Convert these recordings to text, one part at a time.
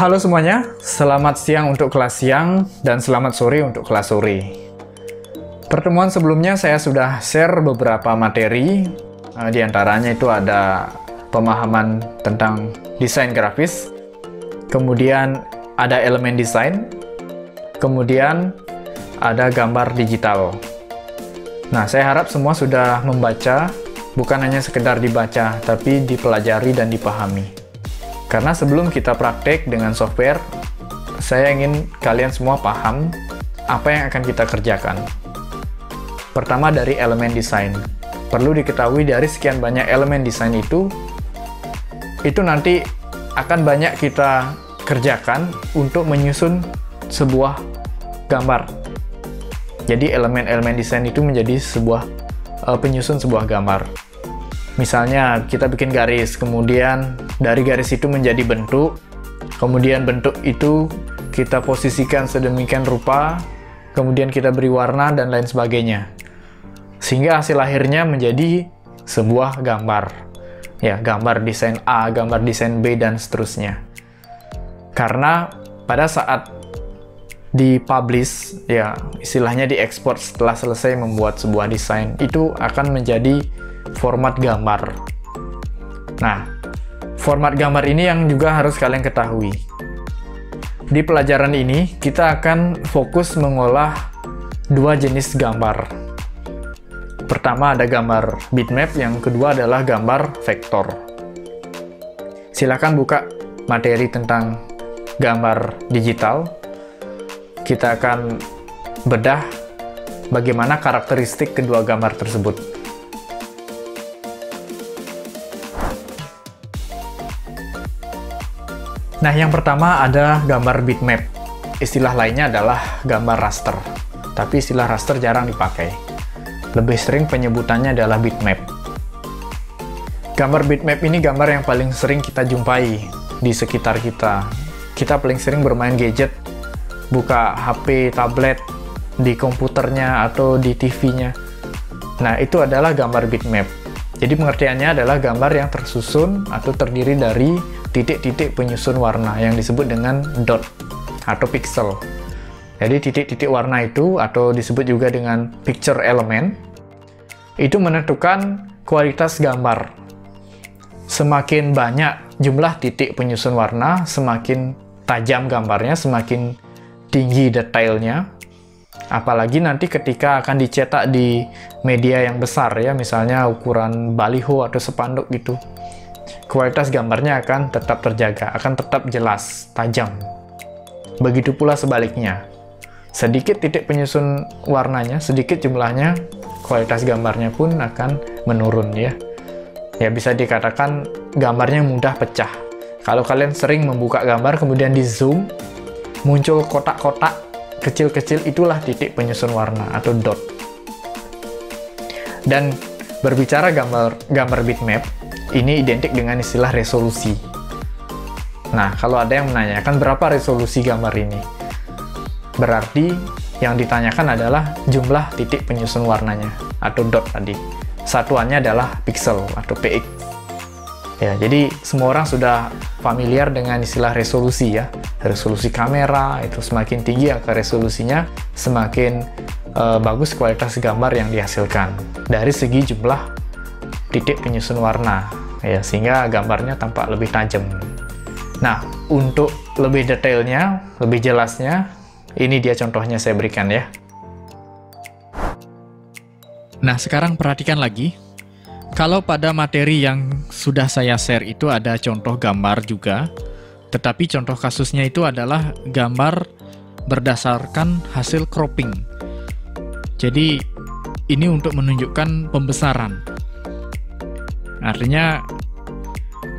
Halo semuanya, selamat siang untuk kelas siang dan selamat sore untuk kelas sore. Pertemuan sebelumnya saya sudah share beberapa materi, di antaranya itu ada pemahaman tentang desain grafis, kemudian ada elemen desain, kemudian ada gambar digital. Nah, saya harap semua sudah membaca, bukan hanya sekedar dibaca, tapi dipelajari dan dipahami. Karena sebelum kita praktek dengan software, saya ingin kalian semua paham apa yang akan kita kerjakan. Pertama dari elemen desain. Perlu diketahui dari sekian banyak elemen desain itu nanti akan banyak kita kerjakan untuk menyusun sebuah gambar. Jadi elemen-elemen desain itu menjadi sebuah penyusun sebuah gambar. Misalnya kita bikin garis, kemudian dari garis itu menjadi bentuk, kemudian bentuk itu kita posisikan sedemikian rupa, kemudian kita beri warna dan lain sebagainya. Sehingga hasil akhirnya menjadi sebuah gambar. Ya, gambar desain A, gambar desain B, dan seterusnya. Karena pada saat dipublish, ya istilahnya diekspor setelah selesai membuat sebuah desain, itu akan menjadi format gambar. Nah, format gambar ini yang juga harus kalian ketahui. Di pelajaran ini, kita akan fokus mengolah dua jenis gambar. Pertama ada gambar bitmap, yang kedua adalah gambar vektor. Silakan buka materi tentang gambar digital. Kita akan bedah bagaimana karakteristik kedua gambar tersebut. Nah, yang pertama ada gambar bitmap. Istilah lainnya adalah gambar raster. Tapi istilah raster jarang dipakai. Lebih sering penyebutannya adalah bitmap. Gambar bitmap ini gambar yang paling sering kita jumpai di sekitar kita. Kita paling sering bermain gadget, buka HP, tablet, di komputernya atau di TV-nya. Nah, itu adalah gambar bitmap. Jadi pengertiannya adalah gambar yang tersusun atau terdiri dari titik-titik penyusun warna yang disebut dengan dot atau pixel. Jadi titik-titik warna itu, atau disebut juga dengan picture element, itu menentukan kualitas gambar. Semakin banyak jumlah titik penyusun warna, semakin tajam gambarnya, semakin tinggi detailnya. Apalagi nanti ketika akan dicetak di media yang besar, ya misalnya ukuran baliho atau spanduk gitu, kualitas gambarnya akan tetap terjaga, akan tetap jelas, tajam. Begitu pula sebaliknya. Sedikit titik penyusun warnanya, sedikit jumlahnya, kualitas gambarnya pun akan menurun, ya. Ya, bisa dikatakan gambarnya mudah pecah. Kalau kalian sering membuka gambar kemudian di zoom, muncul kotak-kotak kecil-kecil, itulah titik penyusun warna atau dot. Dan berbicara gambar bitmap, ini identik dengan istilah resolusi. Nah, kalau ada yang menanyakan berapa resolusi gambar ini, berarti yang ditanyakan adalah jumlah titik penyusun warnanya atau dot tadi. Satuannya adalah pixel atau px. Ya, jadi semua orang sudah familiar dengan istilah resolusi, ya. Resolusi kamera itu semakin tinggi angka resolusinya, semakin bagus kualitas gambar yang dihasilkan dari segi jumlah titik penyusun warna, ya, sehingga gambarnya tampak lebih tajam. Nah, untuk lebih detailnya, lebih jelasnya, ini dia contohnya saya berikan, ya. Nah, sekarang perhatikan lagi. Kalau pada materi yang sudah saya share itu ada contoh gambar juga, tetapi contoh kasusnya itu adalah gambar berdasarkan hasil cropping. Jadi, ini untuk menunjukkan pembesaran. Artinya,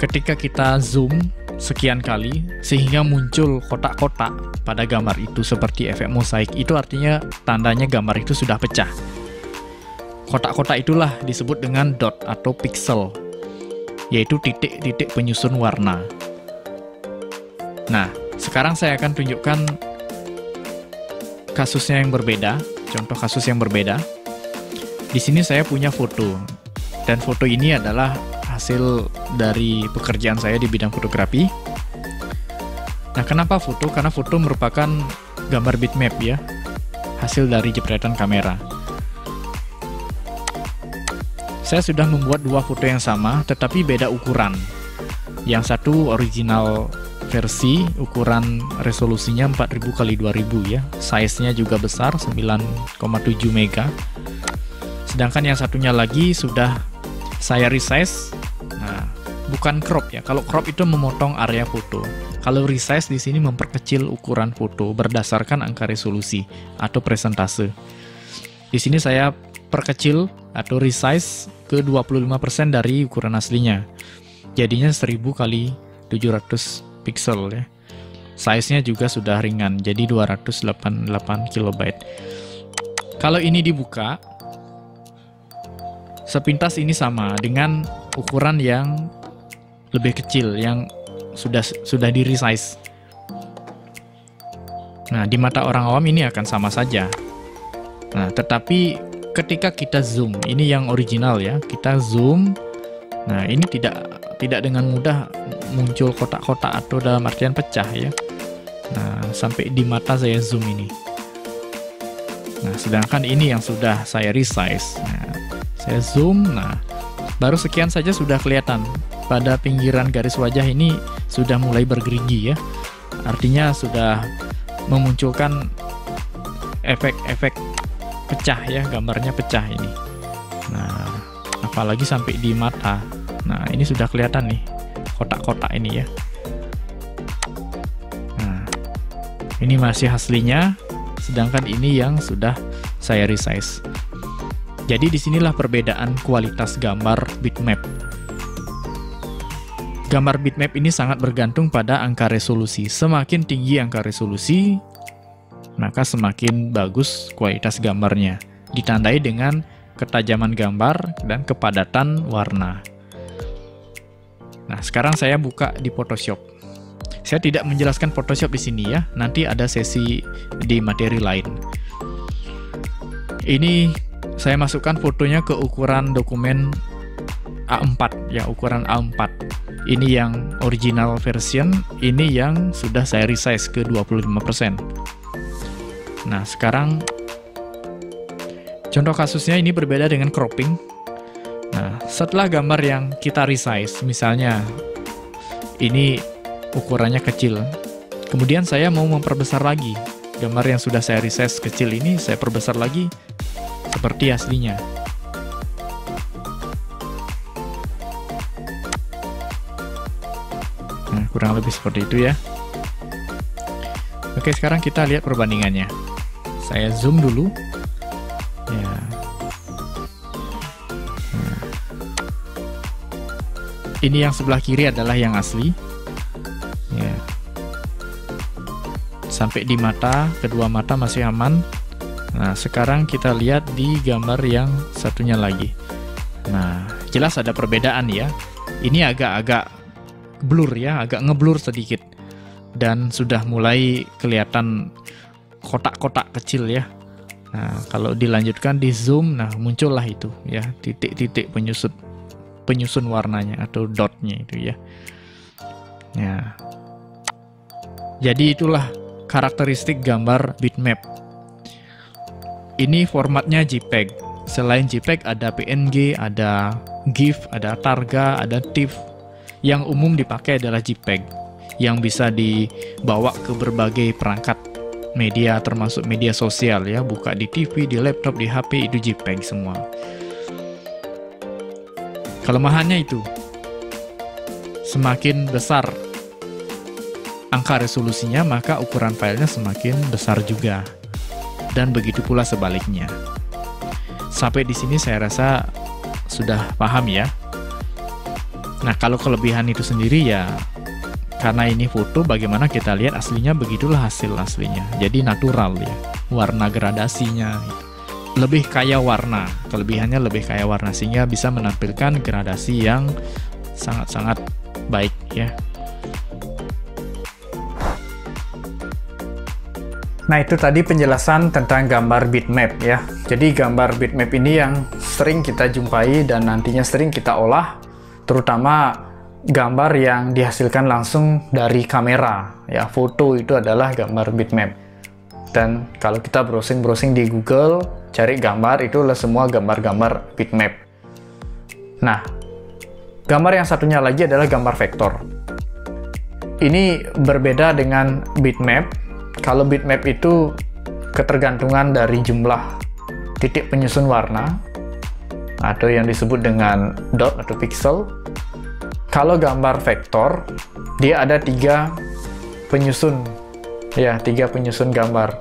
ketika kita zoom sekian kali, sehingga muncul kotak-kotak pada gambar itu seperti efek mosaik, itu artinya tandanya gambar itu sudah pecah. Kotak-kotak itulah disebut dengan dot atau pixel, yaitu titik-titik penyusun warna. Nah, sekarang saya akan tunjukkan kasusnya yang berbeda, contoh kasus yang berbeda. Di sini saya punya foto, dan foto ini adalah hasil dari pekerjaan saya di bidang fotografi. Nah, kenapa foto? Karena foto merupakan gambar bitmap ya, hasil dari jepretan kamera. Saya sudah membuat dua foto yang sama, tetapi beda ukuran. Yang satu original versi, ukuran resolusinya 4000 x 2000 ya, size-nya juga besar, 9,7 mega. Sedangkan yang satunya lagi sudah saya resize. Nah, bukan crop ya. Kalau crop itu memotong area foto. Kalau resize di sini memperkecil ukuran foto berdasarkan angka resolusi atau presentase. Di sini saya perkecil atau resize ke 25% dari ukuran aslinya. Jadinya 1000 x 700 pixel ya. Size-nya juga sudah ringan, jadi 288 KB. Kalau ini dibuka, sepintas ini sama dengan ukuran yang lebih kecil yang sudah di resize. Nah, di mata orang awam ini akan sama saja. Nah, tetapi ketika kita zoom, ini yang original ya, kita zoom. Nah, ini tidak dengan mudah muncul kotak-kotak atau dalam artian pecah ya. Nah, sampai di mata saya zoom ini. Nah, sedangkan ini yang sudah saya resize. Nah, saya zoom, nah baru sekian saja sudah kelihatan. Pada pinggiran garis wajah ini sudah mulai bergerigi ya. Artinya sudah memunculkan efek-efek pecah ya, gambarnya pecah ini. Nah, apalagi sampai di mata. Nah, ini sudah kelihatan nih kotak-kotak ini ya. Nah, ini masih aslinya, sedangkan ini yang sudah saya resize. Jadi disinilah perbedaan kualitas gambar bitmap. Gambar bitmap ini sangat bergantung pada angka resolusi. Semakin tinggi angka resolusi, maka semakin bagus kualitas gambarnya. Ditandai dengan ketajaman gambar dan kepadatan warna. Nah, sekarang saya buka di Photoshop. Saya tidak menjelaskan Photoshop di sini ya. Nanti ada sesi di materi lain. Ini saya masukkan fotonya ke ukuran dokumen A4 ya, ukuran A4. Ini yang original version, ini yang sudah saya resize ke 25%. Nah, sekarang contoh kasusnya ini berbeda dengan cropping. Nah, setelah gambar yang kita resize, misalnya ini ukurannya kecil, kemudian saya mau memperbesar lagi. Gambar yang sudah saya resize kecil ini saya perbesar lagi seperti aslinya. Nah, kurang lebih seperti itu ya. Oke, sekarang kita lihat perbandingannya. Saya zoom dulu. Ya. Nah. Ini yang sebelah kiri adalah yang asli. Ya. Sampai di mata, kedua mata masih aman. Nah, sekarang kita lihat di gambar yang satunya lagi. Nah, jelas ada perbedaan ya. Ini agak-agak blur ya, agak ngeblur sedikit. Dan sudah mulai kelihatan kotak-kotak kecil ya. Nah, kalau dilanjutkan di zoom, nah muncullah itu ya, titik-titik penyusun warnanya atau dotnya itu ya. Ya. Jadi itulah karakteristik gambar bitmap. Ini formatnya JPEG. Selain JPEG ada PNG, ada GIF, ada Targa, ada TIFF. Yang umum dipakai adalah JPEG, yang bisa dibawa ke berbagai perangkat media, termasuk media sosial ya, buka di TV, di laptop, di HP, itu JPEG semua. Kelemahannya itu, semakin besar angka resolusinya, maka ukuran filenya semakin besar juga. Dan begitu pula sebaliknya. Sampai di sini saya rasa sudah paham ya. Nah, kalau kelebihan itu sendiri ya, karena ini foto, bagaimana kita lihat aslinya, begitulah hasil aslinya. Jadi natural ya, warna gradasinya lebih kaya warna, kelebihannya lebih kaya warna, sehingga bisa menampilkan gradasi yang sangat-sangat baik ya. Nah, itu tadi penjelasan tentang gambar bitmap ya. Jadi gambar bitmap ini yang sering kita jumpai dan nantinya sering kita olah, terutama gambar yang dihasilkan langsung dari kamera. Ya, foto itu adalah gambar bitmap. Dan kalau kita browsing-browsing di Google, cari gambar, itu adalah semua gambar-gambar bitmap. Nah, gambar yang satunya lagi adalah gambar vektor. Ini berbeda dengan bitmap. Kalau bitmap itu ketergantungan dari jumlah titik penyusun warna, atau yang disebut dengan dot atau pixel. Kalau gambar vektor, dia ada 3 penyusun, ya, 3 penyusun gambar.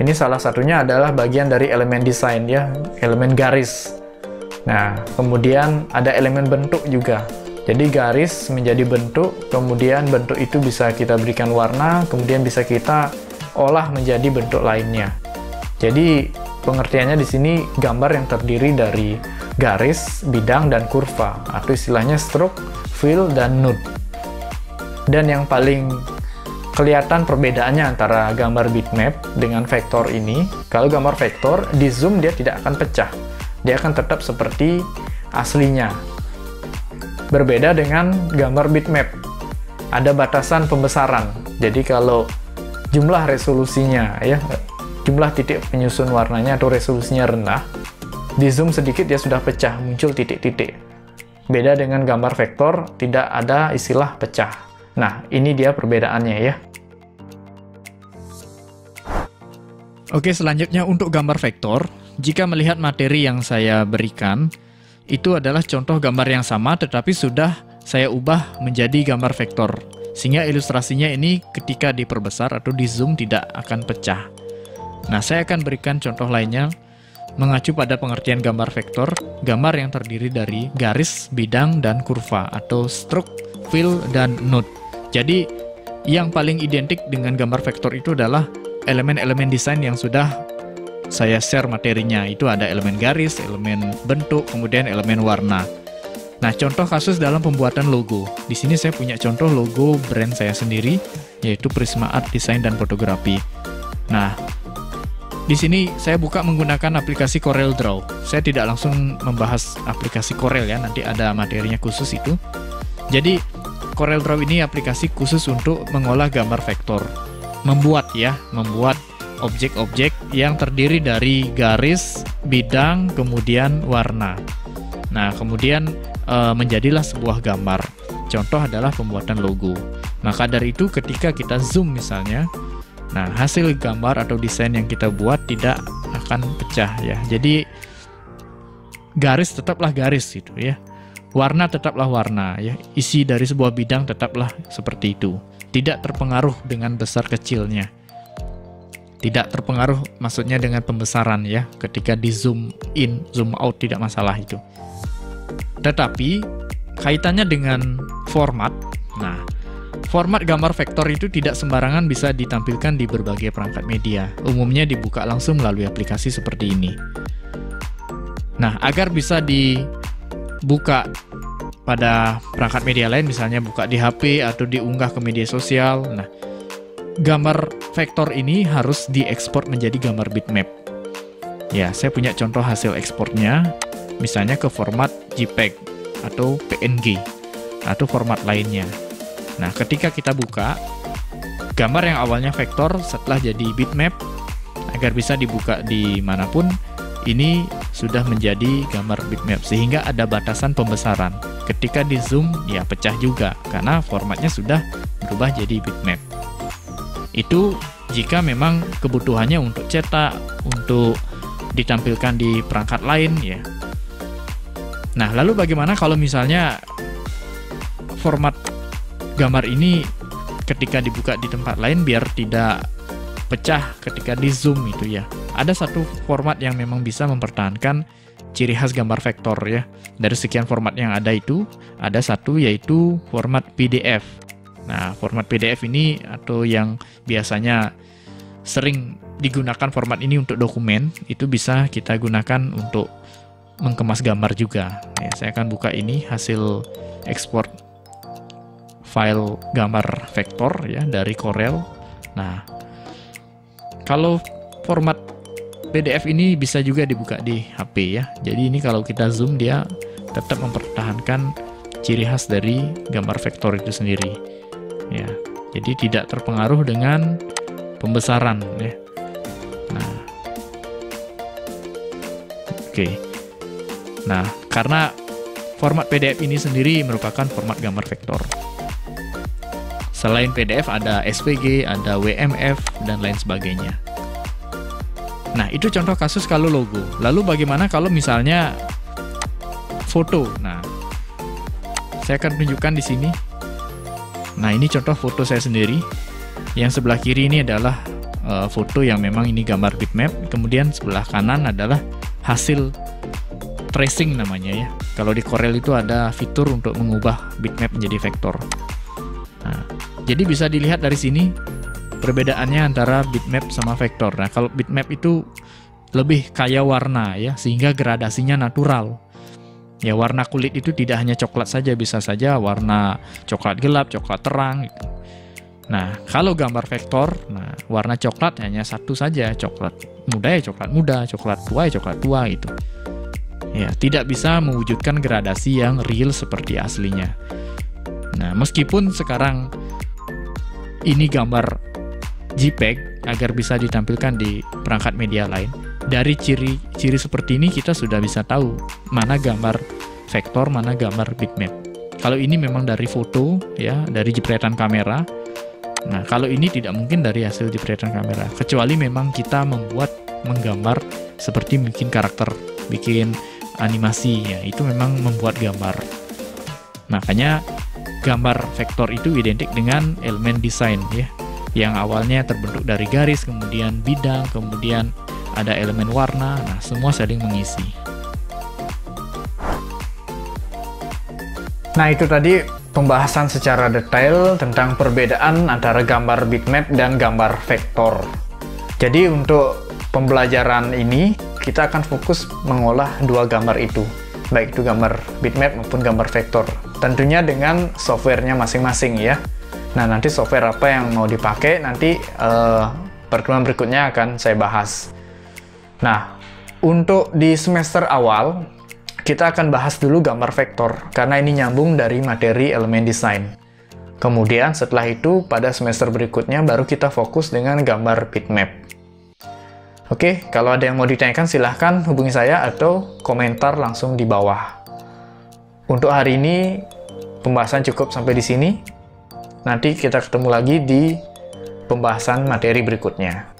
Ini salah satunya adalah bagian dari elemen desain, ya, elemen garis. Nah, kemudian ada elemen bentuk juga. Jadi garis menjadi bentuk, kemudian bentuk itu bisa kita berikan warna, kemudian bisa kita olah menjadi bentuk lainnya. Jadi pengertiannya di sini gambar yang terdiri dari garis, bidang, dan kurva, atau istilahnya stroke, fill, dan node. Dan yang paling kelihatan perbedaannya antara gambar bitmap dengan vektor ini, kalau gambar vektor, di zoom dia tidak akan pecah. Dia akan tetap seperti aslinya. Berbeda dengan gambar bitmap, ada batasan pembesaran. Jadi kalau jumlah resolusinya, ya, jumlah titik penyusun warnanya atau resolusinya rendah, di zoom sedikit dia sudah pecah, muncul titik-titik. Beda dengan gambar vektor, tidak ada istilah pecah. Nah, ini dia perbedaannya, ya. Oke, selanjutnya untuk gambar vektor, jika melihat materi yang saya berikan, itu adalah contoh gambar yang sama, tetapi sudah saya ubah menjadi gambar vektor. Sehingga ilustrasinya ini ketika diperbesar atau di zoom tidak akan pecah. Nah, saya akan berikan contoh lainnya, mengacu pada pengertian gambar vektor, gambar yang terdiri dari garis, bidang, dan kurva, atau stroke, fill, dan node. Jadi, yang paling identik dengan gambar vektor itu adalah elemen-elemen desain yang sudah saya share materinya. Itu ada elemen garis, elemen bentuk, kemudian elemen warna. Nah, contoh kasus dalam pembuatan logo. Di sini saya punya contoh logo brand saya sendiri, yaitu Prisma Art Design dan Fotografi. Nah, di sini saya buka menggunakan aplikasi CorelDRAW. Saya tidak langsung membahas aplikasi Corel, ya, nanti ada materinya khusus itu. Jadi CorelDRAW ini aplikasi khusus untuk mengolah gambar vektor. Membuat objek-objek yang terdiri dari garis, bidang, kemudian warna. Nah, kemudian menjadilah sebuah gambar. Contoh adalah pembuatan logo. Maka dari itu ketika kita zoom misalnya, nah, hasil gambar atau desain yang kita buat tidak akan pecah, ya. Jadi garis tetaplah garis gitu, ya. Warna tetaplah warna, ya. Isi dari sebuah bidang tetaplah seperti itu. Tidak terpengaruh dengan besar kecilnya. Tidak terpengaruh maksudnya dengan pembesaran, ya. Ketika di zoom in, zoom out tidak masalah itu. Tetapi kaitannya dengan format. Nah, format gambar vektor itu tidak sembarangan bisa ditampilkan di berbagai perangkat media. Umumnya dibuka langsung melalui aplikasi seperti ini. Nah, agar bisa dibuka pada perangkat media lain, misalnya buka di HP atau diunggah ke media sosial. Nah, gambar vektor ini harus diekspor menjadi gambar bitmap. Ya, saya punya contoh hasil ekspornya, misalnya ke format JPEG atau PNG atau format lainnya. Nah, ketika kita buka, gambar yang awalnya vektor setelah jadi bitmap, agar bisa dibuka di manapun, ini sudah menjadi gambar bitmap, sehingga ada batasan pembesaran. Ketika di zoom, ya pecah juga, karena formatnya sudah berubah jadi bitmap. Itu jika memang kebutuhannya untuk cetak, untuk ditampilkan di perangkat lain, ya. Nah, lalu bagaimana kalau misalnya format gambar ini ketika dibuka di tempat lain biar tidak pecah ketika di zoom itu, ya. Ada satu format yang memang bisa mempertahankan ciri khas gambar vektor, ya. Dari sekian format yang ada itu, ada satu yaitu format PDF. Nah, format PDF ini atau yang biasanya sering digunakan format ini untuk dokumen, itu bisa kita gunakan untuk mengemas gambar juga. Ya, saya akan buka ini hasil ekspor file gambar vektor, ya, dari Corel. Nah, kalau format PDF ini bisa juga dibuka di HP, ya. Jadi ini kalau kita zoom dia tetap mempertahankan ciri khas dari gambar vektor itu sendiri. Ya, jadi tidak terpengaruh dengan pembesaran ya. Nah, oke. Nah, karena format PDF ini sendiri merupakan format gambar vektor. Selain PDF ada SVG, ada WMF, dan lain sebagainya. Nah, itu contoh kasus kalau logo. Lalu bagaimana kalau misalnya foto? Nah, saya akan tunjukkan di sini. Nah, ini contoh foto saya sendiri. Yang sebelah kiri ini adalah foto yang memang ini gambar bitmap. Kemudian sebelah kanan adalah hasil tracing namanya ya. Kalau di Corel itu ada fitur untuk mengubah bitmap menjadi vektor. Nah, jadi bisa dilihat dari sini perbedaannya antara bitmap sama vektor. Nah, kalau bitmap itu lebih kaya warna ya, sehingga gradasinya natural. Ya, warna kulit itu tidak hanya coklat saja, bisa saja warna coklat gelap, coklat terang gitu. Nah, kalau gambar vektor, nah warna coklat hanya satu saja, coklat muda ya coklat muda, coklat tua ya coklat tua gitu. Ya, tidak bisa mewujudkan gradasi yang real seperti aslinya. Nah, meskipun sekarang ini gambar JPEG agar bisa ditampilkan di perangkat media lain, dari ciri-ciri seperti ini kita sudah bisa tahu mana gambar vektor, mana gambar bitmap. Kalau ini memang dari foto ya, dari jepretan kamera. Nah, kalau ini tidak mungkin dari hasil jepretan kamera, kecuali memang kita menggambar seperti bikin karakter, bikin animasi ya, itu memang membuat gambar. Makanya gambar vektor itu identik dengan elemen desain ya, yang awalnya terbentuk dari garis, kemudian bidang, kemudian ada elemen warna. Nah, semua saling mengisi. Nah, itu tadi pembahasan secara detail tentang perbedaan antara gambar bitmap dan gambar vektor. Jadi untuk pembelajaran ini kita akan fokus mengolah dua gambar itu, baik itu gambar bitmap maupun gambar vektor. Tentunya dengan softwarenya masing-masing ya. Nah, nanti software apa yang mau dipakai nanti pertemuan berikutnya akan saya bahas. Nah, untuk di semester awal kita akan bahas dulu gambar vektor karena ini nyambung dari materi elemen desain. Kemudian setelah itu pada semester berikutnya baru kita fokus dengan gambar bitmap. Oke, kalau ada yang mau ditanyakan silahkan hubungi saya atau komentar langsung di bawah. Untuk hari ini pembahasan cukup sampai di sini. Nanti kita ketemu lagi di pembahasan materi berikutnya.